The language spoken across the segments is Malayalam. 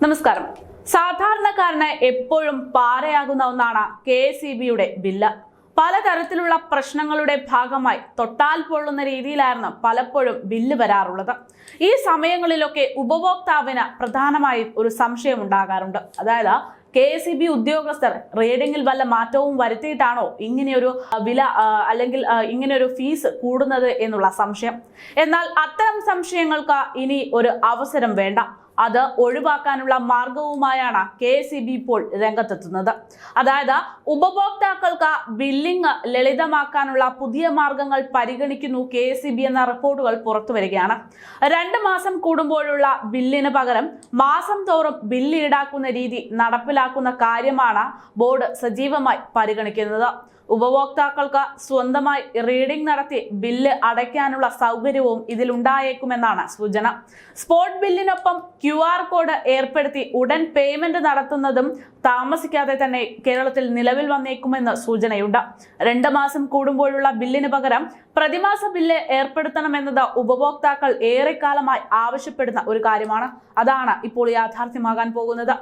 നമസ്കാരം. സാധാരണക്കാരന് എപ്പോഴും പാരയാകുന്ന ഒന്നാണ് KSEBയുടെ ബില്ല്. പലതരത്തിലുള്ള പ്രശ്നങ്ങളുടെ ഭാഗമായി തൊട്ടാൽ പൊള്ളുന്ന രീതിയിലായിരുന്നു പലപ്പോഴും ബില്ല് വരാറുള്ളത്. ഈ സമയങ്ങളിലൊക്കെ ഉപഭോക്താവിന് പ്രധാനമായും ഒരു സംശയം ഉണ്ടാകാറുണ്ട്. അതായത് KSEB ഉദ്യോഗസ്ഥർ റീഡിംഗിൽ വല്ല മാറ്റവും വരുത്തിയിട്ടാണോ ഇങ്ങനെയൊരു വില അല്ലെങ്കിൽ ഇങ്ങനെയൊരു ഫീസ് കൂടുന്നത് എന്നുള്ള സംശയം. എന്നാൽ അത്തരം സംശയങ്ങൾക്ക് ഇനി ഒരു അവസരം വേണ്ട. അത് ഒഴിവാക്കാനുള്ള മാർഗവുമായാണ് KSEB ഇപ്പോൾ രംഗത്തെത്തുന്നത്. അതായത് ഉപഭോക്താക്കൾക്ക് ബില്ലിംഗ് ലളിതമാക്കാനുള്ള പുതിയ മാർഗങ്ങൾ പരിഗണിക്കുന്നു KSEB എന്ന റിപ്പോർട്ടുകൾ പുറത്തു വരികയാണ്. 2 മാസം കൂടുമ്പോഴുള്ള ബില്ലിന് പകരം മാസം തോറും ബില്ല് ഈടാക്കുന്ന രീതി നടപ്പിലാക്കുന്ന കാര്യമാണ് ബോർഡ് സജീവമായി പരിഗണിക്കുന്നത്. ഉപഭോക്താക്കൾക്ക് സ്വന്തമായി റീഡിംഗ് നടത്തി ബില്ല് അടയ്ക്കാനുള്ള സൗകര്യവും ഇതിലുണ്ടായേക്കുമെന്നാണ് സൂചന. സ്പോട്ട് ബില്ലിനൊപ്പം QR കോഡ് ഏർപ്പെടുത്തി ഉടൻ പേയ്മെന്റ് നടത്തുന്നതും താമസിക്കാതെ തന്നെ കേരളത്തിൽ നിലവിൽ വന്നേക്കുമെന്ന് സൂചനയുണ്ട്. 2 മാസം കൂടുമ്പോഴുള്ള ബില്ലിന് പകരം പ്രതിമാസ ബില്ല് ഏർപ്പെടുത്തണമെന്നത് ഉപഭോക്താക്കൾ ഏറെക്കാലമായി ആവശ്യപ്പെടുന്ന ഒരു കാര്യമാണ്. അതാണ് ഇപ്പോൾ യാഥാർത്ഥ്യമാകാൻ പോകുന്നത്.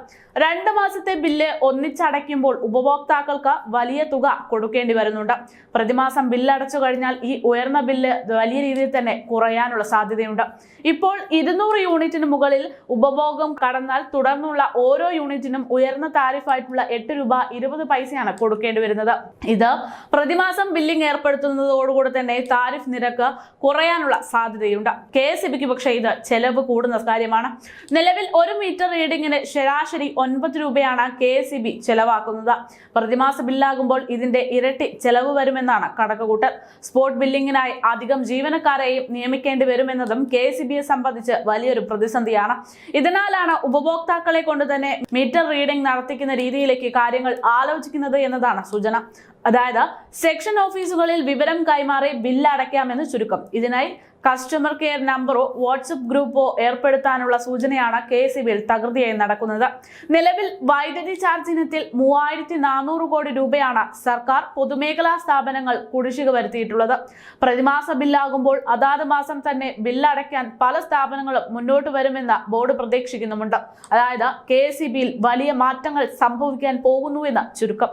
2 മാസത്തെ ബില്ല് ഒന്നിച്ചടയ്ക്കുമ്പോൾ ഉപഭോക്താക്കൾക്ക് വലിയ തുക കൊടുക്കേണ്ടി വരുന്നുണ്ട്. പ്രതിമാസം ബില്ല് അടച്ചു കഴിഞ്ഞാൽ ഈ ഉയർന്ന ബില്ല് വലിയ രീതിയിൽ തന്നെ കുറയാനുള്ള സാധ്യതയുണ്ട്. ഇപ്പോൾ 200 യൂണിറ്റിന് മുകളിൽ ഉപഭോഗം കടന്നാൽ തുടർന്നുള്ള ഓരോ യൂണിറ്റിനും ഉയർന്ന താരിഫായിട്ടുള്ള 8 രൂപ 20 പൈസയാണ് കൊടുക്കേണ്ടി വരുന്നത്. ഇത് പ്രതിമാസം ബില്ലിംഗ് ഏർപ്പെടുത്തുന്നതോടുകൂടി തന്നെ താരിഫ് നിരക്ക് കുറയാനുള്ള സാധ്യതയുണ്ട്. KSEBക്ക് പക്ഷേ ഇത് ചെലവ് കൂടുന്ന കാര്യമാണ്. നിലവിൽ 1 മീറ്റർ റീഡിംഗിന് ശരാശരി 9 രൂപയാണ് KSEB ചെലവാക്കുന്നത്. പ്രതിമാസ ബില്ലാകുമ്പോൾ ഇതിന്റെ ഇരട്ടി ചെലവ് വരുമെന്നാണ് കണക്കുകൂട്ടൽ. സ്പോട്ട് ബില്ലിംഗിനായി അധികം ജീവനക്കാരെയും നിയമിക്കേണ്ടി വരുമെന്നതും KSEBയെ സംബന്ധിച്ച് വലിയൊരു പ്രതിസന്ധിയാണ്. ഇതിനാലാണ് ഉപഭോക്താക്കളെ കൊണ്ട് തന്നെ മീറ്റർ റീഡിംഗ് നടത്തിക്കുന്ന രീതിയിലേക്ക് കാര്യങ്ങൾ ആലോചിക്കുന്നത് എന്നതാണ് സൂചന. അതായത് സെക്ഷൻ ഓഫീസുകളിൽ വിവരം കൈമാറി ബില്ല് അടയ്ക്കാമെന്ന് ചുരുക്കം. ഇതിനായി കസ്റ്റമർ കെയർ നമ്പറോ വാട്സപ്പ് ഗ്രൂപ്പോ ഏർപ്പെടുത്താനുള്ള സൂചനയാണ് KSEBയിൽ തകൃതിയായി നടക്കുന്നത്. നിലവിൽ വൈദ്യുതി ചാർജ് ഇനത്തിൽ 3400 കോടി രൂപയാണ് സർക്കാർ പൊതുമേഖലാ സ്ഥാപനങ്ങൾ കുടിശ്ശിക വരുത്തിയിട്ടുള്ളത്. പ്രതിമാസ ബില്ലാകുമ്പോൾ അതാത് മാസം തന്നെ ബില്ലടയ്ക്കാൻ പല സ്ഥാപനങ്ങളും മുന്നോട്ട് വരുമെന്ന് ബോർഡ് പ്രതീക്ഷിക്കുന്നുമുണ്ട്. അതായത് KSEBയിൽ വലിയ മാറ്റങ്ങൾ സംഭവിക്കാൻ പോകുന്നുവെന്ന് ചുരുക്കം.